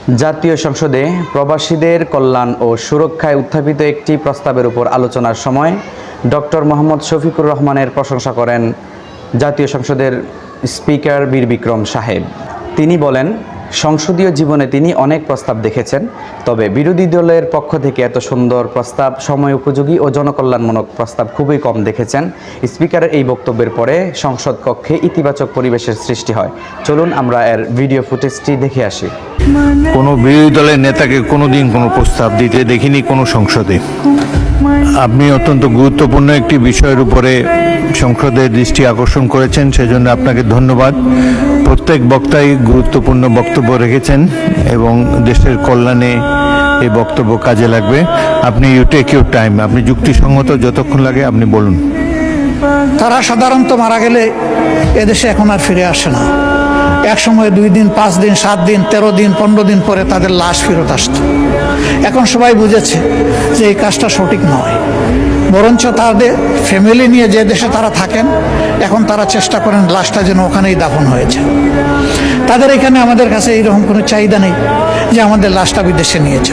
জাতীয় সংসদে প্রবাসীদের কল্যাণ ও সুরক্ষায় উত্থাপিত একটি প্রস্তাবের উপর আলোচনার সময় ডক্টর মোহাম্মদ শফিকুর রহমানের প্রশংসা করেন জাতীয় সংসদের স্পিকার বীর বিক্রম সাহেব। তিনি বলেন, সংসদীয় জীবনে তিনি অনেক প্রস্তাব দেখেছেন, তবে বিরোধী দলের পক্ষ থেকে এত সুন্দর প্রস্তাব, সময় উপযোগী ও জনকল্যাণমূলক প্রস্তাব খুবই কম দেখেছেন। স্পিকারের এই বক্তব্যের পরে সংসদ কক্ষে ইতিবাচক পরিবেশের সৃষ্টি হয়। চলুন আমরা এর ভিডিও ফুটেজটি দেখে আসি। কোনো বিরোধী দলের নেতাকে কোনোদিন কোনো প্রস্তাব দিতে দেখিনি কোনো সংসদে। আপনি অত্যন্ত গুরুত্বপূর্ণ একটি বিষয়ের উপরে সংসদের দৃষ্টি আকর্ষণ করেছেন, সেজন্য আপনাকে ধন্যবাদ। প্রত্যেক বক্তাই গুরুত্বপূর্ণ বক্তব্য রেখেছেন এবং দেশের কল্যাণে এই বক্তব্য কাজে লাগবে। আপনি ইউ টেক ইউর টাইম, আপনি যুক্তিসঙ্গত যতক্ষণ লাগে আপনি বলুন। তারা সাধারণত মারা গেলে এদেশে এখন আর ফিরে আসে না। এক সময় 2 দিন, 5 দিন, 7 দিন, 13 দিন, 15 দিন পরে তাদের লাশ ফেরত আসত। এখন সবাই বুঝেছে যে এই কাজটা সঠিক নয়, বরঞ্চ তাদের ফ্যামিলি নিয়ে যে দেশে তারা থাকেন এখন তারা চেষ্টা করেন লাশটা যেন ওখানেই দাফন হয়েছে। তাদের এখানে আমাদের কাছে এইরকম কোনো চাহিদা নেই যে আমাদের লাশটা বিদেশে নিয়েছে।